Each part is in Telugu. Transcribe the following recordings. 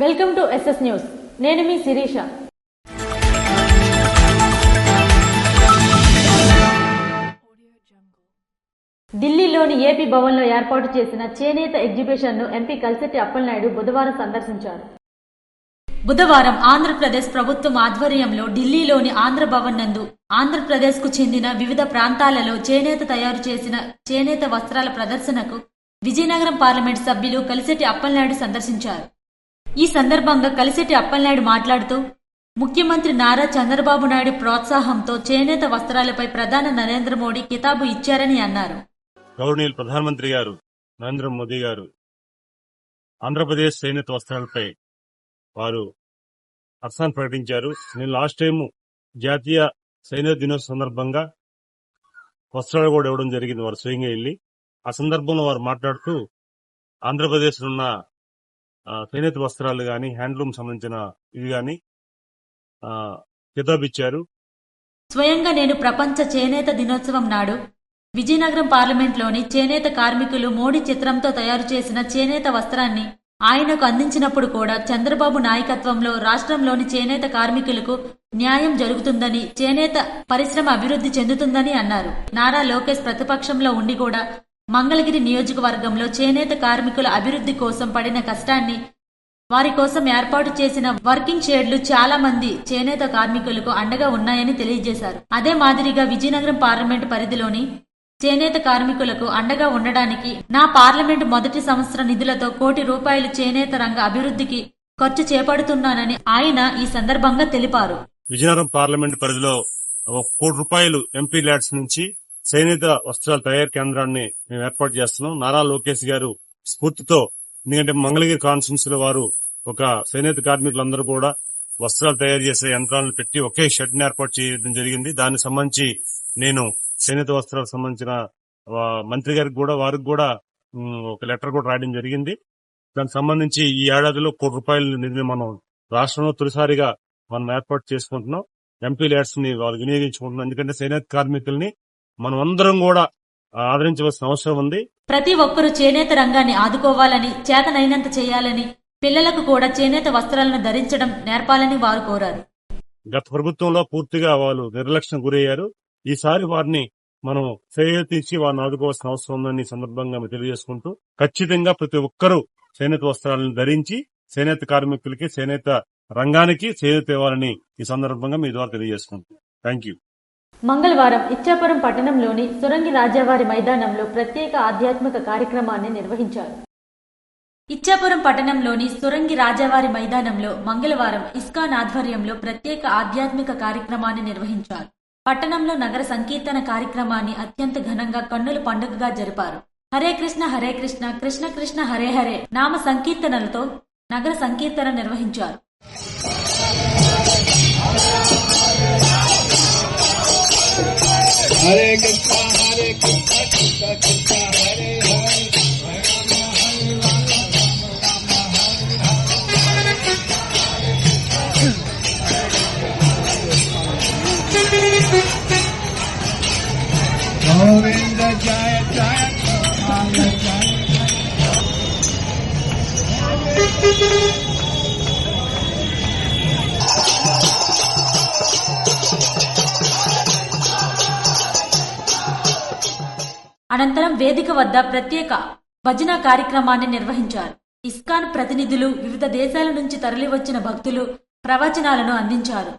Welcome to SS news. నేను మీ శిరీష. ఢిల్లీలోని ఏపీ భవన్లో ఏర్పాటు చేసిన చేనేత ఎగ్జిబిషన్ను ఎంపీ కలిశెట్టి అప్పలనాయుడు బుధవారం సందర్శించారు. బుధవారం ఆంధ్రప్రదేశ్ ప్రభుత్వం ఆధ్వర్యంలో ఢిల్లీలోని ఆంధ్ర భవన్ నందు ఆంధ్రప్రదేశ్ కు చెందిన వివిధ ప్రాంతాలలో చేనేత తయారు చేసిన చేనేత వస్త్రాల ప్రదర్శనకు విజయనగరం పార్లమెంట్ సభ్యులు కలిశెట్టి అప్పలనాయుడు సందర్శించారు. ఈ సందర్భంగా కలిశెట్టి అప్పలనాయుడు మాట్లాడుతూ, ముఖ్యమంత్రి నారా చంద్రబాబు నాయుడు ప్రోత్సాహంతో చేనేత వస్త్రాలపై ప్రధాని నరేంద్ర మోడీ కితాబు ఇచ్చారని అన్నారు. గౌరవనీయులు ప్రధానమంత్రి గారు నరేంద్ర మోదీ గారు ఆంధ్రప్రదేశ్ చేనేత వస్త్రాలపై వారు హర్షాన్ని ప్రకటించారు. నేను లాస్ట్ టైం జాతీయ చేనేత దినోత్సవం సందర్భంగా వస్త్రాలు కూడా ఇవ్వడం జరిగింది. వారు స్వయంగా వెళ్లి ఆ సందర్భంలో వారు మాట్లాడుతూ ఆంధ్రప్రదేశ్ లో ఉన్న చేనేత వస్త్రాలు గాని హ్యాండ్లూమ్ సంబంధించిన ఇవి గాని కితాబు ఇచ్చారు. స్వయంగా నేను ప్రపంచ చేనేత దినోత్సవం నాడు విజయనగరం పార్లమెంట్లోని చేనేత కార్మికులు మోడీ చిత్రంతో తయారు చేసిన చేనేత వస్త్రాన్ని ఆయనకు అందించినప్పుడు కూడా చంద్రబాబు నాయకత్వంలో రాష్ట్రంలోని చేనేత కార్మికులకు న్యాయం జరుగుతుందని, చేనేత పరిశ్రమ అభివృద్ధి చెందుతుందని అన్నారు. నారా లోకేష్ ప్రతిపక్షంలో ఉండి కూడా మంగళగిరి నియోజకవర్గంలో చేనేత కార్మికుల అభివృద్ధి కోసం పడిన కష్టాన్ని, వారి కోసం ఏర్పాటు చేసిన వర్కింగ్ షెడ్లు చాలా మంది చేనేత కార్మికులకు అండగా ఉన్నాయని తెలియజేశారు. అదే మాదిరిగా విజయనగరం పార్లమెంటు పరిధిలోని చేనేత కార్మికులకు అండగా ఉండడానికి నా పార్లమెంటు మొదటి సంవత్సర నిధులతో ₹1 కోటి చేనేత రంగ అభివృద్ధికి ఖర్చు చేపడుతున్నానని ఆయన ఈ సందర్భంగా తెలిపారు. విజయనగరం పార్లమెంటు పరిధిలో ₹1 కోటి ఎంపీ ల్యాడ్స్ నుంచి చేనేత వస్త్రాల తయారీ కేంద్రాన్ని మేము ఏర్పాటు చేస్తున్నాం. నారా లోకేష్ గారు స్ఫూర్తితో, ఎందుకంటే మంగళగిరి కాన్స్టిట్యూన్సీ లో వారు ఒక చేనేత కార్మికులందరూ కూడా వస్త్రాలు తయారు చేసే యంత్రాలను పెట్టి ఒకే షెడ్ ని ఏర్పాటు చేయడం జరిగింది. దానికి సంబంధించి నేను చేనేత వస్త్రాలకు సంబంధించిన మంత్రి గారికి కూడా వారికి కూడా ఒక లెటర్ కూడా రాయడం జరిగింది. దానికి సంబంధించి ఈ ఏడాదిలో ₹1 కోటి నిధిని మనం రాష్ట్రంలో తొలిసారిగా మనం ఏర్పాటు చేసుకుంటున్నాం. ఎంపీ ల్యాడ్స్ ని వాళ్ళు వినియోగించుకుంటున్నాం. ఎందుకంటే చేనేత కార్మికుల్ని మనం అందరం కూడా ఆదరించవలసిన అవసరం ఉంది. ప్రతి ఒక్కరూ చేనేత రంగాన్ని ఆదుకోవాలని, చేతనైనంత చేయాలని, పిల్లలకు కూడా చేనేత వస్త్రాలను ధరించడం నేర్పాలని వారు కోరారు. గత ప్రభుత్వంలో పూర్తిగా వాళ్ళు నిర్లక్ష్యం గురయ్యారు. ఈసారి వారిని మనం చేయూతించి వారిని ఆదుకోవాల్సిన అవసరం ఉందని సందర్భంగా తెలియజేసుకుంటూ, ఖచ్చితంగా ప్రతి ఒక్కరూ చేనేత వస్త్రాలను ధరించి చేనేత కార్మికులకి, చేనేత రంగానికి చేయూత ఇవ్వాలని ఈ సందర్భంగా మీ ద్వారా తెలియజేసుకుంటాం. Thank you. మంగళవారం ఇచ్చాపురం పట్టణంలోని సురంగి రాజావారి మైదానంలో ప్రత్యేక ఆధ్యాత్మిక కార్యక్రమాన్ని నిర్వహించారు. ఇచ్చాపురం పట్టణంలోని సురంగి రాజావారి మైదానంలో మంగళవారం ఇస్కాన్ ఆధ్వర్యంలో ప్రత్యేక ఆధ్యాత్మిక కార్యక్రమాన్ని నిర్వహించారు. పట్టణంలో నగర సంకీర్తన కార్యక్రమాన్ని అత్యంత ఘనంగా కన్నుల పండుగగా జరిపారు. హరే కృష్ణ హరే కృష్ణ కృష్ణ కృష్ణ హరే హరే నామ సంకీర్తనలతో నగర సంకీర్తన నిర్వహించారు. హరే కృష్ణ హరే కృష్ణ కృష్ణ కృష్ణ హరే హరే గోవింద జయ జయ అనంతరం వేదిక వద్ద ప్రత్యేక భజన కార్యక్రమాన్ని నిర్వహించారు. ఇస్కాన్ ప్రతినిధులు, వివిధ దేశాల నుంచి తరలివచ్చిన భక్తులు ప్రవచనాలను అందించారు.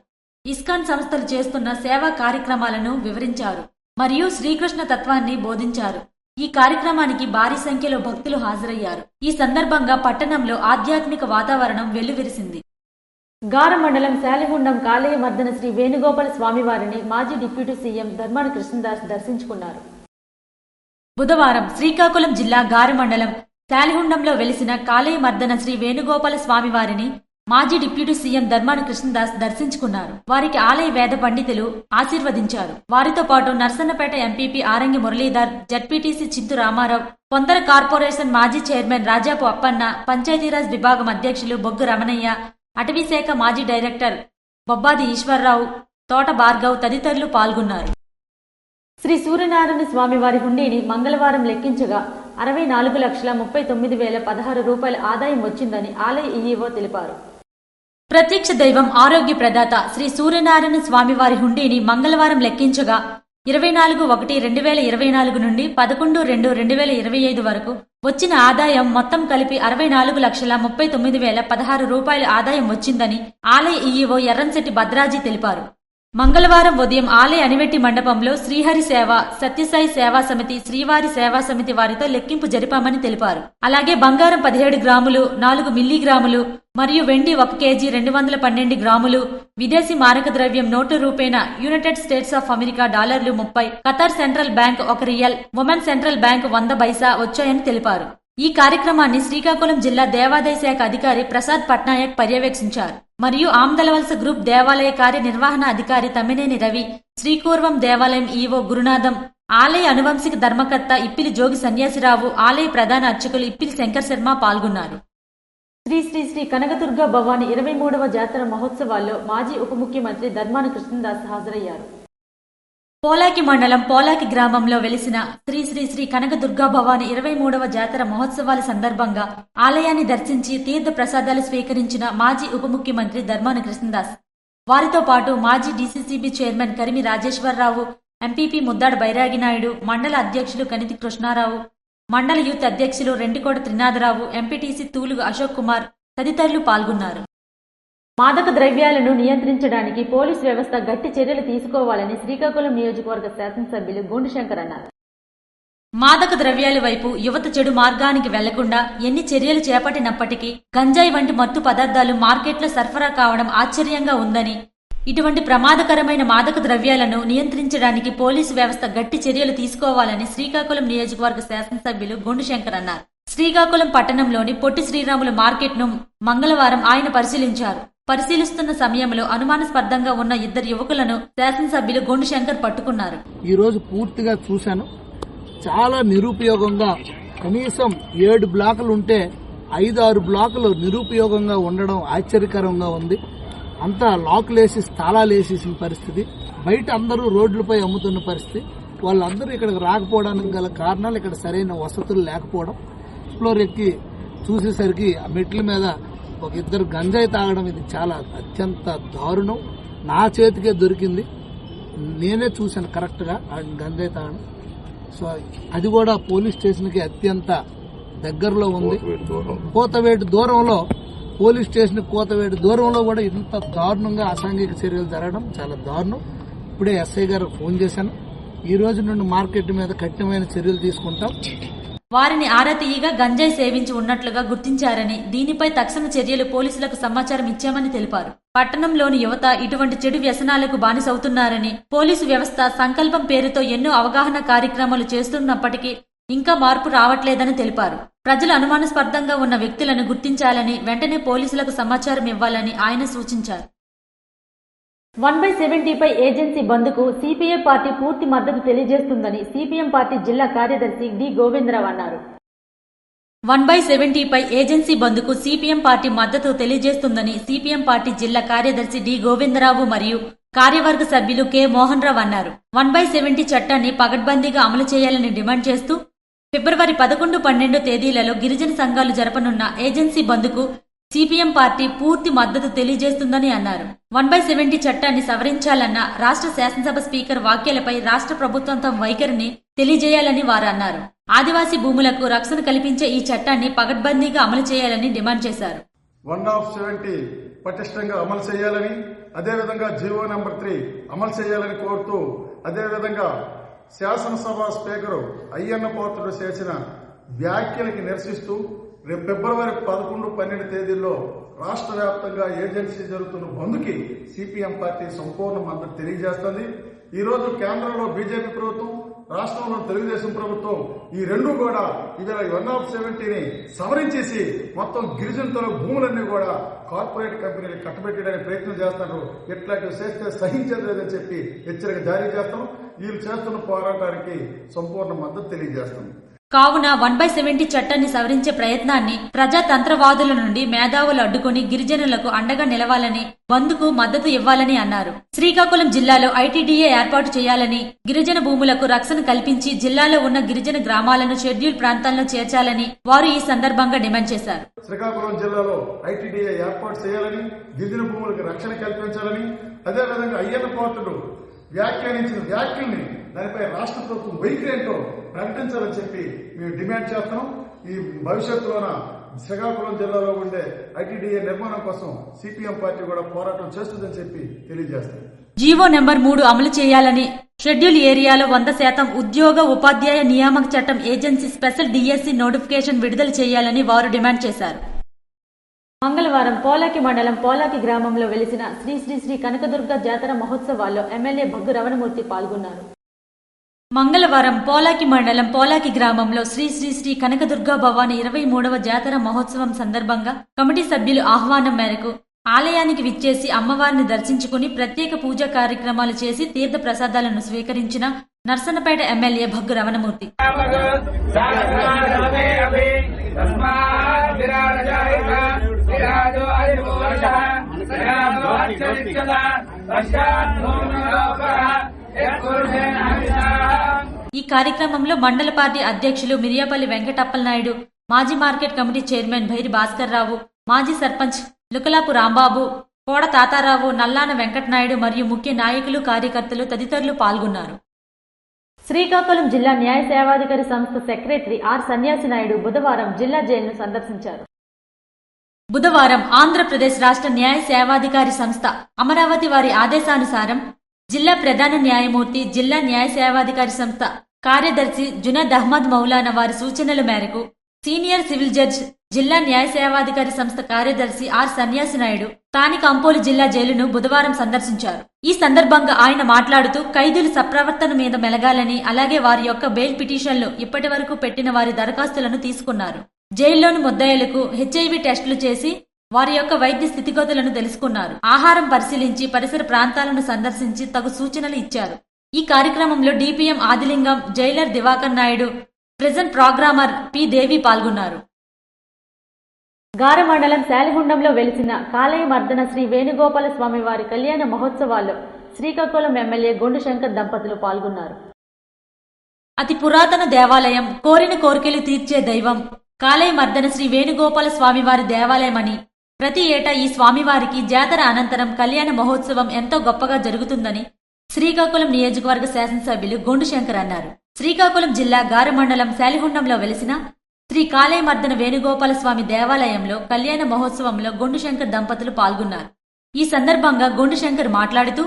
ఇస్కాన్ సంస్థలు చేస్తున్న సేవా కార్యక్రమాలను వివరించారు మరియు శ్రీకృష్ణ తత్వాన్ని బోధించారు. ఈ కార్యక్రమానికి భారీ సంఖ్యలో భక్తులు హాజరయ్యారు. ఈ సందర్భంగా పట్టణంలో ఆధ్యాత్మిక వాతావరణం వెల్లువిరిసింది. గార మండలం శాలిగుండం కాళయ్య మర్దన శ్రీ వేణుగోపాల స్వామివారిని మాజీ డిప్యూటీ సీఎం ధర్మాన కృష్ణదాస్ దర్శించుకున్నారు. బుధవారం శ్రీకాకుళం జిల్లా గార మండలం శాలిగుండంలో వెలిసిన కాళయ్య మర్దన శ్రీ వేణుగోపాల స్వామివారిని మాజీ డిప్యూటీ సీఎం ధర్మాన కృష్ణదాస్ దర్శించుకున్నారు. వారికి ఆలయ వేద పండితులు ఆశీర్వదించారు. వారితో పాటు Narasannapeta MPP Arangi Muralidhar, ZPTC Chintu Ramarao, Pondara corporation మాజీ చైర్మన్ రాజాపు అప్పన్న, పంచాయతీరాజ్ విభాగం అధ్యక్షులు బొగ్గు రమణయ్య, అటవీశాఖ మాజీ డైరెక్టర్ బొబ్బాది ఈశ్వరరావు, తోట భార్గవ్ తదితరులు పాల్గొన్నారు. శ్రీ సూర్యనారాయణ స్వామివారి హుండీని మంగళవారం లెక్కించగా 64,39,016 రూపాయల ఆదాయం వచ్చిందని ఆలయ ఈఈఓ తెలిపారు. ప్రత్యక్ష దైవం ఆరోగ్య ప్రదాత శ్రీ సూర్యనారాయణ స్వామివారి హుండీని మంగళవారం లెక్కించగా 24/1/2024 నుండి 11/2/2025 వరకు వచ్చిన ఆదాయం మొత్తం కలిపి 64,39,016 రూపాయల ఆదాయం వచ్చిందని ఆలయ ఈఈఓ ఎర్రంశెట్టి భద్రాజీ తెలిపారు. మంగళవారం ఉదయం ఆలయ అనివెట్టి మండపంలో శ్రీహరి సేవ, సత్యసాయి సేవా సమితి, శ్రీవారి సేవా సమితి వారితో లెక్కింపు జరిపామని తెలిపారు. అలాగే బంగారం 17 గ్రాములు, 4 మిల్లీగ్రాములు మరియు వెండి 1 కేజీ 212 గ్రాములు, విదేశీ మారక ద్రవ్యం నోటు రూపేణా యునైటెడ్ స్టేట్స్ ఆఫ్ అమెరికా డాలర్లు 30, Qatar central bank 1 real, Oman central bank 100 పైసా వచ్చాయని తెలిపారు. ఈ కార్యక్రమాన్ని శ్రీకాకుళం జిల్లా దేవాదాయ శాఖ అధికారి ప్రసాద్ పట్నాయక్ పర్యవేక్షించారు. మరియు ఆమ్దలవలస గ్రూప్ దేవాలయ కార్యనిర్వహణ అధికారి తమ్మినేని రవి, శ్రీకూర్వం దేవాలయం ఈవో గురునాథం, ఆలయ అనువంశిక ధర్మకర్త ఇప్పిలి జోగి సన్యాసిరావు, ఆలయ ప్రధాన అర్చకులు ఇప్పిలి శంకర్ శర్మ పాల్గొన్నారు. శ్రీ శ్రీ శ్రీ కనకదుర్గ భవాని 23వ జాతర మహోత్సవాల్లో మాజీ ఉప ముఖ్యమంత్రి ధర్మాన కృష్ణదాస్ హాజరయ్యారు. పోలాకి మండలం పోలాకి గ్రామంలో వెలిసిన శ్రీ శ్రీ శ్రీ కనకదుర్గా భవాని 23వ జాతర మహోత్సవాల సందర్భంగా ఆలయాన్ని దర్శించి తీర్థ ప్రసాదాలు స్వీకరించిన మాజీ ఉప ముఖ్యమంత్రి ధర్మాన కృష్ణదాస్, వారితో పాటు మాజీ DCCB chairman Karimi Rajeswararao, MPP Muddada Bairaginaidu, మండల అధ్యక్షులు కనితి కృష్ణారావు, మండల యూత్ అధ్యక్షులు రెంటికోట త్రినాథరావు, ఎంపీటీసీ తూలుగు అశోక్ కుమార్ తదితరులు పాల్గొన్నారు. మాదక ద్రవ్యాలను నియంత్రించడానికి పోలీసు వ్యవస్థ గట్టి చర్యలు తీసుకోవాలని శ్రీకాకుళం నియోజకవర్గ శాసనసభ్యులు గోండుశంకర్ అన్నారు. మాదక ద్రవ్యాల వైపు యువత చెడు మార్గానికి వెళ్లకుండా ఎన్ని చర్యలు చేపట్టినప్పటికీ గంజాయి వంటి మత్తు పదార్థాలు మార్కెట్లో సరఫరా కావడం ఆశ్చర్యంగా ఉందని, ఇటువంటి ప్రమాదకరమైన మాదక ద్రవ్యాలను నియంత్రించడానికి పోలీసు వ్యవస్థ గట్టి చర్యలు తీసుకోవాలని శ్రీకాకుళం నియోజకవర్గ శాసనసభ్యులు గోండుశంకర్ అన్నారు. శ్రీకాకుళం పట్టణంలోని పొట్టి శ్రీరాముల మార్కెట్ను మంగళవారం ఆయన పరిశీలించారు. పరిశీలిస్తున్న సమయంలో అనుమానాస్పదంగా ఉన్న 2 యువకులను శాసనసభ్యులు గోండుశంకర్ పట్టుకున్నారు. ఈ రోజు పూర్తిగా చూశాను. చాలా నిరుపయోగంగా, కనీసం 7 బ్లాకులు ఉంటే 5-6 బ్లాకులు నిరుపయోగంగా ఉండడం ఆశ్చర్యకరంగా ఉంది. అంతా లాక్లేసి తాళాలేసేసిన పరిస్థితి, బయట అందరూ రోడ్లపై అమ్ముతున్న పరిస్థితి. వాళ్ళందరూ ఇక్కడికి రాకపోవడానికి గల కారణాలు ఇక్కడ సరైన వసతులు లేకపోవడం. ఫ్లోర్ ఎక్కి చూసేసరికి ఆ మెట్ల మీద 2 గంజాయి తాగడం, ఇది చాలా అత్యంత దారుణం. నా చేతికే దొరికింది, నేనే చూశాను కరెక్ట్ గా గంజాయి తాగడం. సో అది కూడా పోలీస్ స్టేషన్ కి అత్యంత దగ్గరలో ఉంది. కోతవేటు దూరంలో, పోలీస్ స్టేషన్ కోతవేటు దూరంలో కూడా ఇంత దారుణంగా అసాంఘిక చర్యలు జరగడం చాలా దారుణం. ఇప్పుడే ఎస్ఐ గారు ఫోన్ చేశాను. ఈ రోజు నుండి మార్కెట్ మీద కఠినమైన చర్యలు తీసుకుంటాం. వారిని ఆరా తీయగా గంజాయి సేవించి ఉన్నట్లుగా గుర్తించారని, దీనిపై తక్షణ చర్యలు పోలీసులకు సమాచారం ఇచ్చామని తెలిపారు. పట్టణంలోని యువత ఇటువంటి చెడు వ్యసనాలకు బానిసవుతున్నారని, పోలీసు వ్యవస్థ సంకల్పం పేరుతో ఎన్నో అవగాహన కార్యక్రమాలు చేస్తున్నప్పటికీ ఇంకా మార్పు రావట్లేదని తెలిపారు. ప్రజలు అనుమానాస్పదంగా ఉన్న వ్యక్తులను గుర్తించాలని, వెంటనే పోలీసులకు సమాచారం ఇవ్వాలని ఆయన సూచించారు. 1/70 పై ఏజెన్సీ బంద్కు సిపిఎం పార్టీ పూర్తి మద్దతు తెలియజేస్తుందని సిపిఎం పార్టీ జిల్లా కార్యదర్శి డి గోవిందరావు అన్నారు. 1/70 పై ఏజెన్సీ బంద్కు సిపిఎం పార్టీ మద్దతు తెలియజేస్తుందని సిపిఎం పార్టీ జిల్లా కార్యదర్శి డి గోవిందరావు మరియు కార్యవర్గ సభ్యులు కె మోహన్ రావు అన్నారు. 1/70 చట్టాన్ని పగడ్బందీగా అమలు చేయాలని డిమాండ్ చేస్తూ ఫిబ్రవరి 11, 12 తేదీలలో గిరిజన సంఘాలు జరపనున్న ఏజెన్సీ బంద్కు సిపిఎం పార్టీ పూర్తి మద్దతు తెలియజేస్తుందని అన్నారు. 1/70 చట్టాన్ని సవరించాలన్న రాష్ట్ర శాసనసభ స్పీకర్ వ్యాఖ్యలపై రాష్ట్ర ప్రభుత్వం తమ వైఖరిని తెలియజేయాలని వారు అన్నారు. ఆదివాసీ భూములకు రక్షణ కల్పించే ఈ చట్టాన్ని పగడ్బందీగా అమలు చేయాలని డిమాండ్ చేశారు. 1/70 పటిష్టంగా అమలు చేయాలని, అదేవిధంగా జీవో నెంబర్ 3 అమలు చేయాలని కోరుతూ, అదేవిధంగా శాసనసభ స్పీకరు అయ్యన్న పాత్రుడు చేసిన వ్యాఖ్యలకి నిరసిస్తూ రేపు ఫిబ్రవరి 11, 12 తేదీల్లో రాష్ట్ర వ్యాప్తంగా ఏజెన్సీ జరుగుతున్న బంద్కి సిపిఎం పార్టీ సంపూర్ణ మద్దతు తెలియజేస్తుంది. ఈ రోజు కేంద్రంలో బీజేపీ ప్రభుత్వం, రాష్ట్రంలో తెలుగుదేశం ప్రభుత్వం, ఈ రెండు కూడా ఇవాళ 1/70ని సవరించేసి మొత్తం గిరిజనుల భూములన్నీ కూడా కార్పొరేట్ కంపెనీలకు కట్టబెట్టడానికి ప్రయత్నం చేస్తారు. ఇట్లాంటివి చేస్తే సహించేది లేదని చెప్పి హెచ్చరిక జారీ చేస్తాం. వీళ్ళు చేస్తున్న పోరాటానికి సంపూర్ణ మద్దతు తెలియజేస్తాం. కావున 1/70 చట్టాన్ని సవరించే ప్రయత్నాన్ని ప్రజాతంత్రవాదుల నుండి మేధావులు అడ్డుకుని గిరిజనులకు అండగా నిలవాలని, బంద్కు మద్దతు ఇవ్వాలని అన్నారు. శ్రీకాకుళం జిల్లాలో ఐటీడీఏ ఏర్పాటు చేయాలని, గిరిజన భూములకు రక్షణ కల్పించి జిల్లాలో ఉన్న గిరిజన గ్రామాలను షెడ్యూల్ ప్రాంతాల్లో చేర్చాలని వారు ఈ సందర్భంగా డిమాండ్ చేశారు. శ్రీకాకుళం జిల్లాలో ఐటీడీఏ ఏర్పాటు చేయాలని, గిరిజన భూములకు రక్షణ కల్పించాలని, అదేవిధంగా అయ్యన్న పాత్రుడు వ్యాఖ్యానించిన వ్యాఖ్యల్ని దానిపై రాష్ట్ర ప్రభుత్వం వైఖరి ఏంటో ప్రకటించాలని చెప్పి మేము డిమాండ్ చేస్తున్నాం. ఈ భవిష్యత్తులోన శ్రీకాకుళం జిల్లాలో ఉండే ఐటీడీఏ నిర్మాణం కోసం సిపిఎం పార్టీ కూడా పోరాటం చేస్తుందని చెప్పి తెలియజేస్తాం. జీవో నెంబర్ 3 అమలు చేయాలని, షెడ్యూల్ ఏరియాలో 100% ఉద్యోగ ఉపాధ్యాయ నియామక చట్టం ఏజెన్సీ స్పెషల్ డిఎస్సి నోటిఫికేషన్ విడుదల చేయాలని వారు డిమాండ్ చేశారు. మంగళవారం పోలాకి మండలం పోలాకి గ్రామంలో వెలిసిన శ్రీ శ్రీ శ్రీ కనకదుర్గ జాతర మహోత్సవాల్లో ఎమ్మెల్యే భగ్గు రమణమూర్తి పాల్గొన్నారు. మంగళవారం పోలాకి మండలం పోలాకి గ్రామంలో శ్రీ శ్రీ శ్రీ కనకదుర్గా భవాని 23వ జాతర మహోత్సవం సందర్భంగా కమిటీ సభ్యులు ఆహ్వానం మేరకు ఆలయానికి విచ్చేసి అమ్మవారిని దర్శించుకుని ప్రత్యేక పూజా కార్యక్రమాలు చేసి తీర్థ ప్రసాదాలను స్వీకరించిన నర్సన్నపేట ఎమ్మెల్యే భగ్గు రమణమూర్తి ఈ కార్యక్రమంలో మండల పార్టీ అధ్యక్షులు మిరియాపల్లి వెంకటప్పలనాయుడు, మాజీ market committee chairman Bhairi Bhaskar Rao, మాజీ సర్పంచ్ లుకలాపు రాంబాబు, కోడ తాతారావు, నల్లాన వెంకటనాయుడు మరియు ముఖ్య నాయకులు, కార్యకర్తలు తదితరులు పాల్గొన్నారు. శ్రీకాకుళం జిల్లా న్యాయ సేవాధికారి సంస్థ సెక్రటరీ ఆర్ సన్యాసి నాయుడు బుధవారం జిల్లా జైలును సందర్శించారు. బుధవారం ఆంధ్రప్రదేశ్ రాష్ట్ర న్యాయ సేవాధికారి సంస్థ అమరావతి వారి ఆదేశానుసారం జిల్లా ప్రధాన న్యాయమూర్తి, జిల్లా న్యాయ సేవాధికారి సంస్థ కార్యదర్శి జునద్ అహ్మద్ మౌలానా వారి సూచనల మేరకు సీనియర్ సివిల్ జడ్జ్, జిల్లా న్యాయ సేవాధికారి సంస్థ కార్యదర్శి ఆర్ సన్యాసి నాయుడు స్థానిక అంపోలు జిల్లా జైలును బుధవారం సందర్శించారు. ఈ సందర్భంగా ఆయన మాట్లాడుతూ ఖైదీలు సప్రవర్తన మీద మెలగాలని, అలాగే వారి యొక్క బెయిల్ పిటిషన్లు ఇప్పటి వరకు పెట్టిన వారి దరఖాస్తులను తీసుకున్నారు. జైల్లోని ముద్దాయిలకు హెచ్ఐవి టెస్టులు చేసి వారి యొక్క వైద్య స్థితిగతులను తెలుసుకున్నారు. ఆహారం పరిశీలించి పరిసర ప్రాంతాలను సందర్శించి తగు సూచనలు ఇచ్చారు. ఈ కార్యక్రమంలో DPM Adilingam, jailer Diwakar Naidu, prison programmer P Devi పాల్గొన్నారు. గార మండలం శాలిగుండంలో వెలిసిన కాళయ మర్దన శ్రీ వేణుగోపాల స్వామి వారి కళ్యాణ మహోత్సవాల్లో శ్రీకాకుళం ఎమ్మెల్యే గొండు శంకర్ దంపతులు పాల్గొన్నారు. అతి పురాతన దేవాలయం, కోరిన కోరికలు తీర్చే దైవం కాళయ మర్దన శ్రీ వేణుగోపాల స్వామివారి దేవాలయమని, ప్రతి ఏటా ఈ స్వామివారికి జాతర అనంతరం కళ్యాణ మహోత్సవం ఎంతో గొప్పగా జరుగుతుందని శ్రీకాకుళం నియోజకవర్గ శాసనసభ్యులు గొండు శంకర్ అన్నారు. శ్రీకాకుళం జిల్లా గార మండలం శాలిగుండంలో వెలిసిన శ్రీ కాళయ మర్దన వేణుగోపాల స్వామి దేవాలయంలో కళ్యాణ మహోత్సవంలో గొండు శంకర్ దంపతులు పాల్గొన్నారు. ఈ సందర్భంగా గొండు శంకర్ మాట్లాడుతూ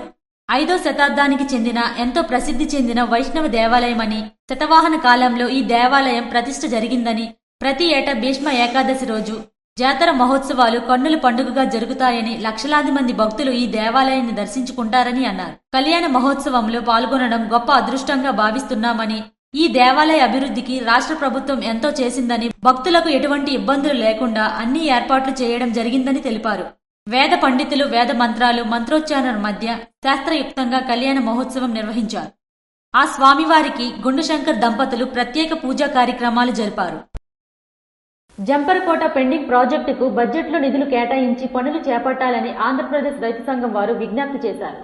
5వ శతాబ్దానికి చెందిన ఎంతో ప్రసిద్ధి చెందిన వైష్ణవ దేవాలయమని, శతవాహన కాలంలో ఈ దేవాలయం ప్రతిష్ఠ జరిగిందని, ప్రతి ఏటా భీష్మ ఏకాదశి రోజు జాతర మహోత్సవాలు కన్నుల పండుగగా జరుగుతాయని, లక్షలాది మంది భక్తులు ఈ దేవాలయాన్ని దర్శించుకుంటారని అన్నారు. కళ్యాణ మహోత్సవంలో పాల్గొనడం గొప్ప అదృష్టంగా భావిస్తున్నామని, ఈ దేవాలయ అభివృద్ధికి రాష్ట్ర ప్రభుత్వం ఎంతో చేసిందని, భక్తులకు ఎటువంటి ఇబ్బందులు లేకుండా అన్ని ఏర్పాట్లు చేయడం జరిగిందని తెలిపారు. వేద పండితులు వేద మంత్రాలు, మంత్రోచ్చారణ మధ్య శాస్త్రయుక్తంగా కళ్యాణ మహోత్సవం నిర్వహించారు. ఆ స్వామివారికి గొండు శంకర్ దంపతులు ప్రత్యేక పూజా కార్యక్రమాలు జరిపారు. జంపరకోట పెండింగ్ ప్రాజెక్టుకు బడ్జెట్లో నిధులు కేటాయించి పనులు చేపట్టాలని ఆంధ్రప్రదేశ్ రైతు సంఘం వారు విజ్ఞప్తి చేశారు.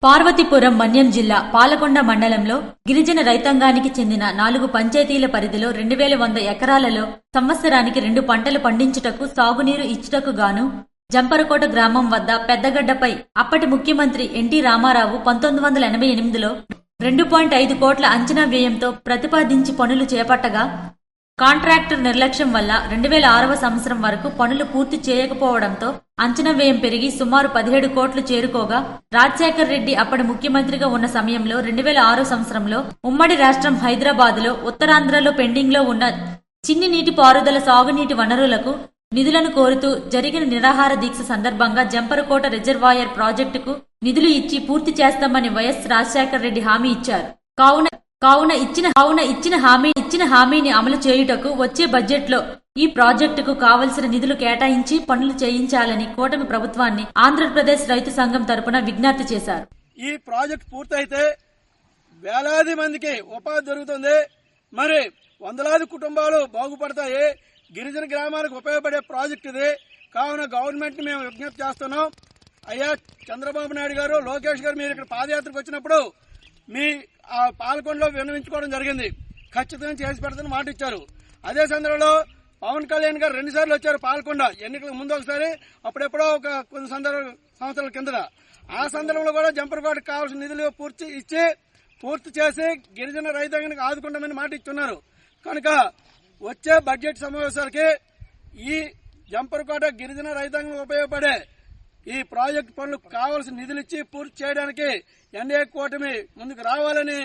పార్వతీపురం మన్యం జిల్లా పాలకొండ మండలంలో గిరిజన రైతాంగానికి చెందిన 4 పంచాయతీల పరిధిలో 2100 ఎకరాలలో సంవత్సరానికి 2 పంటలు పండించుటకు సాగునీరు ఇచ్చుటకు గాను జంపరకోట గ్రామం వద్ద పెద్దగడ్డపై అప్పటి ముఖ్యమంత్రి ఎన్టీ రామారావు 1988లో 2.5 కోట్ల అంచనా వ్యయంతో ప్రతిపాదించి పనులు చేపట్టగా కాంట్రాక్టర్ నిర్లక్ష్యం వల్ల 2006వ సంవత్సరం వరకు పనులు పూర్తి చేయకపోవడంతో అంచనా వ్యయం పెరిగి సుమారు 17 కోట్లు చేరుకోగా, రాజశేఖర్ రెడ్డి అప్పటి ముఖ్యమంత్రిగా ఉన్న సమయంలో 2006 సంవత్సరంలో ఉమ్మడి రాష్ట్రం హైదరాబాద్లో ఉత్తరాంధ్రలో పెండింగ్లో ఉన్న చిన్ని నీటి పారుదల సాగునీటి వనరులకు నిధులను కోరుతూ జరిగిన నిరాహార దీక్ష సందర్భంగా జంపరకోట రిజర్వాయర్ ప్రాజెక్టుకు నిధులు ఇచ్చి పూర్తి చేస్తామని వైఎస్ రాజశేఖర్ రెడ్డి హామీ ఇచ్చారు. కావున ఇచ్చిన హామీని అమలు చేయుటకు వచ్చే బడ్జెట్లో ఈ ప్రాజెక్టుకు కావలసిన నిధులు కేటాయించి పనులు చేయించాలని కూటమి ప్రభుత్వాన్ని ఆంధ్రప్రదేశ్ రైతు సంఘం తరపున విజ్ఞప్తి చేశారు. ఈ ప్రాజెక్ట్ పూర్తయితే వేలాది మందికి ఉపాధి దొరుకుతుంది. మరి వందలాది కుటుంబాలు బాగుపడతాయి. గిరిజన గ్రామాలకు ఉపయోగపడే ప్రాజెక్ట్ ఇది. కావున గవర్నమెంట్ ని మేము విజ్ఞప్తి చేస్తున్నాం. అయ్యా చంద్రబాబు నాయుడు గారు, లోకేష్ గారు, మీరు ఇక్కడ పాదయాత్రకు వచ్చినప్పుడు మీ పాలకొండలో విన్నవించుకోవడం జరిగింది. ఖచ్చితంగా చేసి పెడతానని మాట ఇచ్చారు. అదే సందర్భంలో పవన్ కళ్యాణ్ గారు 2 సార్లు వచ్చారు పాలకొండ, ఎన్నికలకు ముందు ఒకసారి, అప్పుడెప్పుడో ఒక కొన్ని సంవత్సరాల కిందట. ఆ సందర్భంలో కూడా జంపర్కోటకు కావాల్సిన నిధులు పూర్తి చేసి గిరిజన రైతాంగానికి ఆదుకుంటామని మాట ఇస్తున్నారు. కనుక వచ్చే బడ్జెట్ సమావేశాలకి ఈ జంపర్కోట గిరిజన రైతాంగం ఉపయోగపడే ఈ ప్రాజెక్టు పనులకు కావాల్సిన నిధులు ఇచ్చి పూర్తి చేయడానికి ఎన్డీఏ కూటమి ముందుకు రావాలని,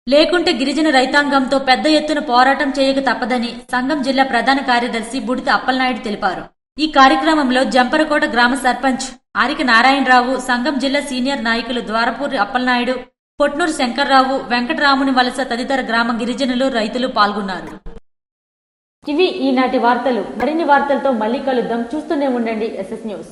లేకుంటే గిరిజన రైతాంగంతో పెద్ద ఎత్తున పోరాటం చేయక తప్పదని సంఘం జిల్లా ప్రధాన కార్యదర్శి బుడిత అప్పలనాయుడు తెలిపారు. ఈ కార్యక్రమంలో జంపరకోట గ్రామ సర్పంచ్ ఆరిక నారాయణరావు, సంఘం జిల్లా సీనియర్ నాయకులు ద్వారపూరి అప్పలనాయుడు, పొట్నూరు శంకర్రావు, వెంకటరాముని వలస తదితర గ్రామ గిరిజనులు, రైతులు పాల్గొన్నారు. ఇవి ఈనాటి వార్తలు. మరిన్ని వార్తలతో మళ్ళీ కలుద్దాం. చూస్తూనే ఉండండి SS న్యూస్.